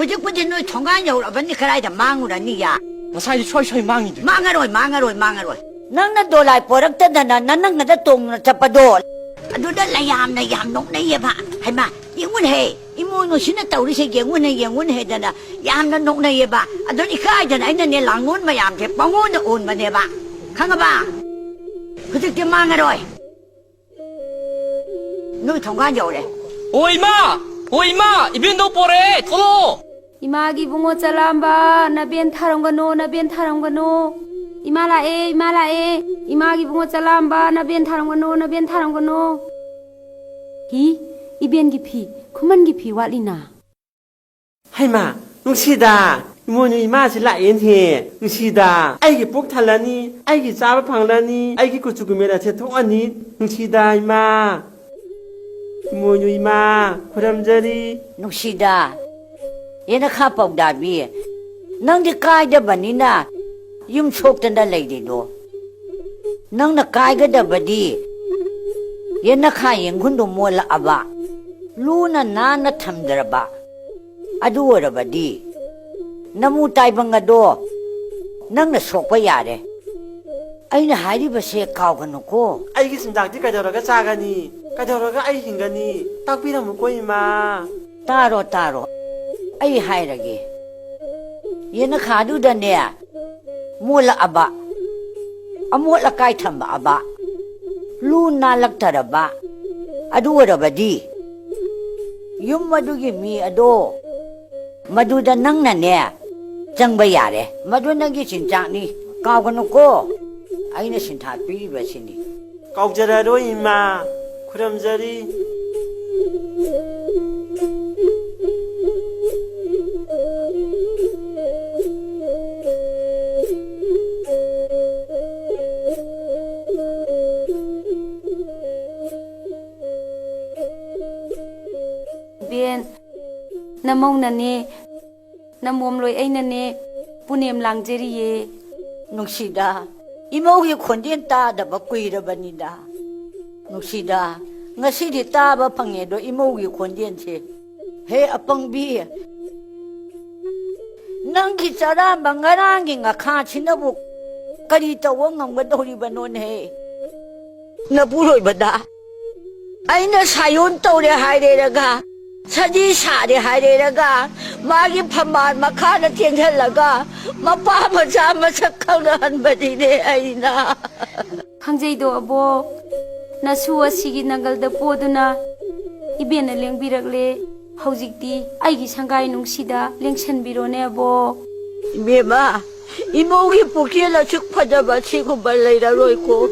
꾸직꾸직 너희 통관 여울어버니 그라이다 망우라니야. 마사이 초이 망이들. 망하로이. 낭나 돌아이 버럭다나 나는 나다 똥나 잡아도. 아두다 라얌나 얌 녹나예 봐. 하이마 영원해. 이모노 신나 떠우리세 영원해잖아. 얌나 녹나예 봐. 아두니 가이잖아. 아이나 내 랑온 마얌게 뻥온나 온 마네 봐. 강아봐. 그저께 망하로이. 너희 통관 여울래. 오이마 이변도 보래 토로. 이마기 붕어 잘람바 나변 타롱가노 이마라에 이마기 붕어 잘람바 나변 타롱가노 이변 깊이 그만 깊이 왈리나 하이마 농시다 이모뉴 이마시 라엔테 농시다 아이기 복탈라니 아이기 짜바 방라니 아이기 고추구메라 제통하니 농시다 이마 이모뉴 이마 고람자리 농시다 얘는 카법다비 낭디 까이다바니나 юм속단다 레이디도 낭나 까이가다바디 얘는 카잉군도 몰라 아바 루나 나나 탐드라바 아두어라바디 나무 타이방가도 낭나 속바 야래 아이나 하리바세 까오가놓고 아이기 심장디 가져라가 짜가니 가져라가 아이 hin가니 딱비라 먹고 이마 따로 아이 하이라기 얘는 가두다네 몰라 아바 아몰라 까이탐바 아바 루나 락타라바 아두어라바디 юм마두기 미 아도 마두다 낭나네 정바 야래 마두나기 진짜니 까오가놓고 아이나 신타 삐리바시니 까옥자라로 이마 고람자리 변 나몽나네 나몸로이 아이나네 punem lang제리에 농시다 이모기 콘딘 따다바 꾸이러바니다 농시다 ngasi디 따바 팡에도 이모기 콘딘체 헤 아빵비 낭기 짜라 망가랑기 nga 카치나부 까리 떠워 ngam가도리바노네 나부로이바다 아이나 사연 떠오래 하이레라가 사지 사리 하이레라가 마기 판만 마카나 땡살라가 마파 마자 마삭하나 한바디네 아이나 항제이도 아보 나수와 시기 나갈다 보드나 이변을 랭비락래 hꯧ직디 아이기 상가이 농시다 랭천비로네 아보 이메마 이모기 포기라 축파자바 치고발 레이라로이고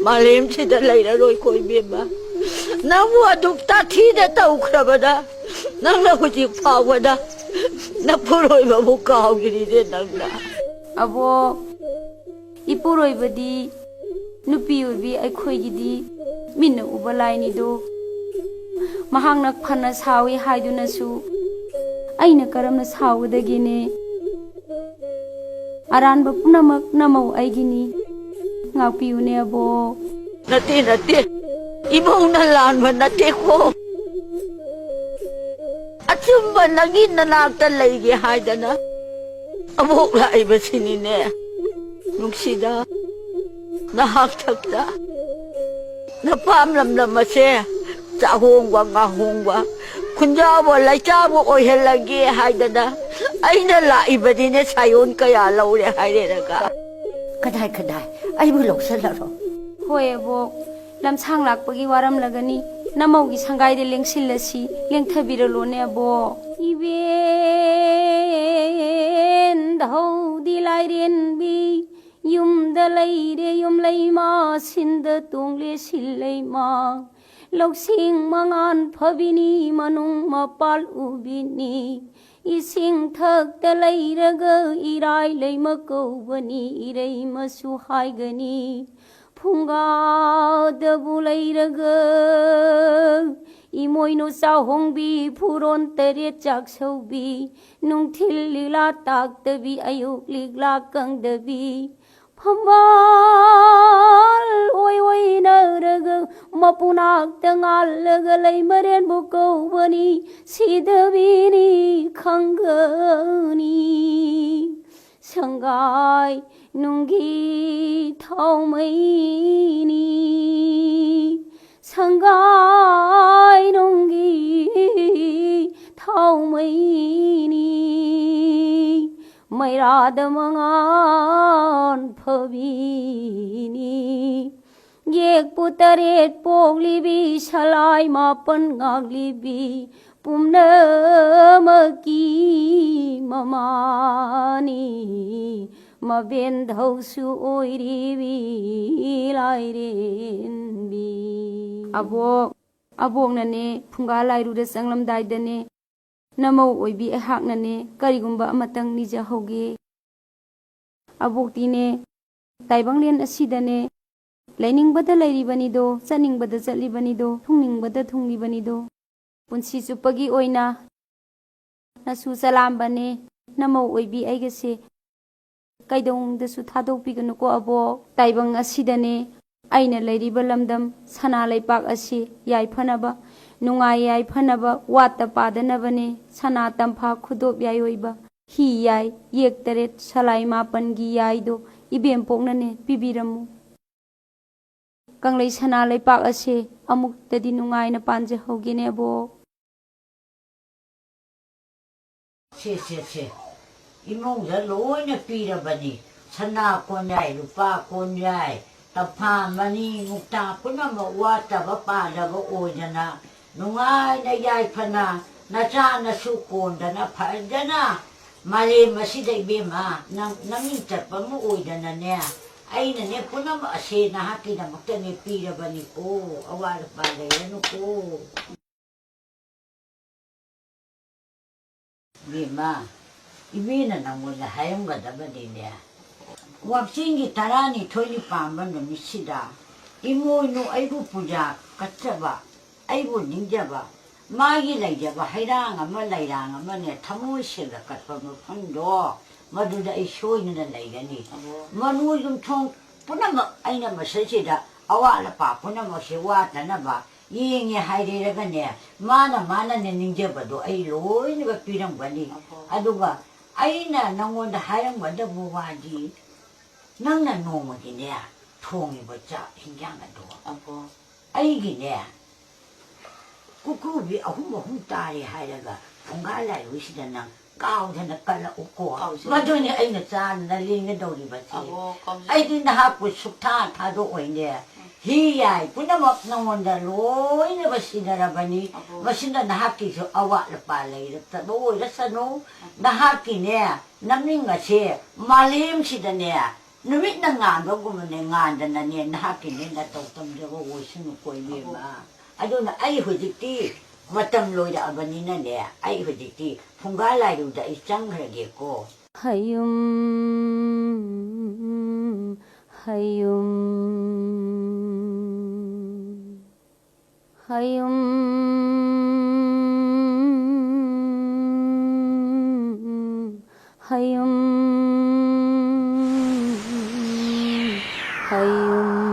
말렘치다 레이라로이고 이메마 나무와 독다 티데다 우크라바다 낭나 후직 파와다 나 포로이바 못가오기리데 낭나 아보 이뽀로이바디 누피우비 아이코이기디 민나 우발라이니도 마항나 파나 사위 하이두나수 아이나 까람나 사우다기네 아란바 punamak namau aigini ngakpiune abo nate ibong nalanman nate ko achumba nagin nanakta laigi haidana abok laiba sinine nuksida nahaktakta napamlamlamase chahongwa ngahongwa kunjabo laichabo ohelagi haidana aina laibadine sayon kaya laure haireraga kadai aibu loksalaro hoye bo lamsang lakpagi waram lagani namaugi sangai de lengsilasi lengthabiralone abo iben dau dilairen bi yum dalaire yum laima sinda tongle sillaima loksing mangan phabini manung mapal ubini ising thak dalairaga irai laima kobani irai masu haigani phunga dabu lairaga imoino sa hongbi phuron tere chak saubi nungthil lila tak dabi ayuk ligla kang dabi ꯐꯝꯕꯥꯜ ꯑꯣꯏ ꯑꯣꯏꯅꯔꯒ ꯃꯄꯨꯅꯥꯛꯇ ꯉꯥꯜꯂꯒ ꯂꯩ ꯃꯔꯦꯟꯕꯨ ꯀꯧꯕꯅꯤ ꯁꯤꯗꯕꯤꯅꯤ ꯈꯪꯒꯅꯤ ꯁꯪꯒꯥꯏ ꯅꯨꯡꯒꯤ ꯊꯥꯎꯃꯩꯅꯤ ꯁꯪꯒꯥꯏ ꯅꯨꯡꯒꯤ ꯊꯥꯎꯃꯩꯅꯤ ꯃꯩꯔꯥꯗ ꯃꯉꯥꯟ ꯐꯕꯤꯅꯤ ꯌꯦꯛꯄꯨ ꯇꯔꯦꯠ ꯄꯣꯛꯂꯤꯕꯤ ꯁꯂꯥꯏ ꯃꯥꯄꯟ ꯉꯥꯛꯂꯤꯕꯤ ꯄꯨꯝꯅꯃꯛꯀꯤ ꯃꯃꯥꯅꯤ ꯃꯕꯦꯟꯙꯧꯁꯨ ꯑꯣꯏꯔꯤꯕꯤ ꯂꯥꯏꯔꯦꯟꯕꯤ ꯑꯕꯣꯛꯅꯅꯦ ꯐꯨꯡꯒꯥ ꯂꯥꯏꯔꯨꯗ ꯆꯪꯂꯝꯗꯥꯏꯗꯅꯦ ꯅꯃꯧ ꯑꯣꯏꯕꯤ ꯑꯩꯍꯥꯛꯅꯅꯦ ꯀꯔꯤꯒꯨꯝꯕ ꯑꯃꯇꯪ ꯅꯤꯖꯍꯧꯒꯦ ꯑꯕꯣꯛꯇꯤꯅꯦ ꯇꯥꯏꯕꯪꯂꯦꯟ ꯑꯁꯤꯗꯅꯦ ꯂꯩꯅꯤꯡꯕꯗ ꯂꯩꯔꯤꯕꯅꯤꯗꯣ ꯆꯠꯅꯤꯡꯕꯗ ꯆꯠꯂꯤꯕꯅꯤꯗꯣ ꯊꯨꯡꯅꯤꯡꯕꯗ ꯊꯨꯡꯂꯤꯕꯅꯤꯗꯣ ꯄꯨꯟꯁꯤ ꯆꯨꯞꯄꯒꯤ ꯑꯣꯏꯅ ꯅꯁꯨ ꯆꯂꯥꯝꯕꯅꯦ ꯅꯃꯧ ꯑꯣꯏꯕꯤ ꯑꯩꯒꯁꯦ ꯀꯩꯗꯧꯅꯨꯡꯗꯁꯨ ꯊꯥꯗꯣꯛꯄꯤꯒꯅꯨꯀꯣ ꯑꯕꯣꯛ ꯇꯥꯏꯕꯪ ꯑꯁꯤꯗꯅꯦ ꯑꯩꯅ ꯂꯩꯔꯤꯕ ꯂꯝꯗꯝ ꯁꯅꯥ ꯂꯩꯄꯥꯛ ꯑꯁꯤ ꯌꯥꯏꯐꯅꯕ ꯅꯨꯡꯉꯥꯏ ꯌꯥꯏꯐꯅꯕ ꯋꯥꯠꯇ ꯄꯥꯗꯅꯕꯅꯦ ꯁꯅꯥ ꯇꯝꯐꯥ ꯈꯨꯗꯣꯞ ꯌꯥꯏꯑꯣꯏꯕ ꯍꯤ ꯌꯥꯏ ꯌꯦꯛ ꯇꯔꯦꯠ ꯁꯂꯥꯏ ꯃꯥꯄꯟꯒꯤ ꯌꯥꯏꯗꯣ ꯏꯕꯦꯝꯄꯣꯛꯅꯅꯦ ꯄꯤꯕꯤꯔꯝꯃꯨ ꯀꯪꯂꯩ ꯁꯅꯥ ꯂꯩꯄꯥꯛ ꯑꯁꯦ ꯑꯃꯨꯛꯇꯗꯤ ꯅꯨꯡꯉꯥꯏꯅ ꯄꯥꯟꯖꯍꯧꯒꯦꯅꯦ ꯑꯕꯣꯛ ꯁꯦ ꯏꯃꯨꯡꯗ ꯂꯣꯏꯅ ꯄꯤꯔꯕꯅꯤ ꯁꯅꯥ ꯀꯣꯟꯌꯥꯏ ꯂꯨꯄꯥ ꯀꯣꯟꯌꯥꯏ ꯇꯐꯥ ꯃꯅꯤ ꯃꯨꯛꯇꯥ ꯄꯨꯝꯅꯃꯛ ꯋꯥꯠꯇꯕ ꯄꯥꯗꯕ ꯑꯣꯏꯗꯅ ꯅꯨꯡꯉꯥꯏꯅ ꯌꯥꯏꯐꯅ ꯅꯆꯥ ꯅꯁꯨ ꯀꯣꯟꯗꯅ ꯐꯖꯅ ꯃꯥꯂꯦꯝ ꯑꯁꯤꯗ ꯏꯕꯦꯝꯃ ꯅꯃꯤꯡ ꯆꯠꯄ ꯑꯃ ꯑꯣꯏꯗꯅꯅꯦ ꯑꯩꯅꯅꯦ ꯄꯨꯝꯅꯃꯛ ꯑꯁꯦ ꯅꯍꯥꯛꯀꯤꯗꯃꯛꯇꯅꯦ ꯄꯤꯔꯕꯅꯤꯀꯣ ꯑꯋꯥꯠ ꯑꯄꯥ ꯂꯩꯔꯅꯨꯀꯣ ꯏꯕꯦꯝꯃ 이비는 나무나 하용가다버리네. 왁싱이 다라니 토니 밤바는 미치다. 이모이노 아이고 부자 같아봐. 아이고 닌자봐. 마기 라이자봐. 하이랑 아마 라이랑 아마네 타무시가 같아봐. 판도 마두다 이 쇼이는 라이가니. 마누 좀 총 뿌나마 아이나 마셔지다. 아와라 봐. 뿌나마 시와다나봐. 이행이 하이리라가네. 마나네 닌자봐도 아이 로이니가 비랑 바니. 아두가 아이나 너무나 하얀거다 뭐하지? 너는 노무기네. 통이 뭐자 신경도. 아이기네. 그비 아훔따리 하려가 공갈라이 위시다나 까우잖아 깔라 웃고. 맞더니 아이나 짠나 링게 도리 봤지. 아이디 나하고 숙타 타도 오이네. 히야이 뿌나먹 너무나 로이네 바시다라바니. 바신다 나하기서 아와를 빨래이랬다. 노이랬어노. 나하기네 남인가시 말림시다네 누밋나 ngāndoguma네 ngāndana네 나하기네 나 똑똑되고 오시는 꼬이메마 아주나 아이 후직티 마tam 로이다아바니나네 아이 후직티 풍갈라이루다 이짱그러겠고 하욤 하욤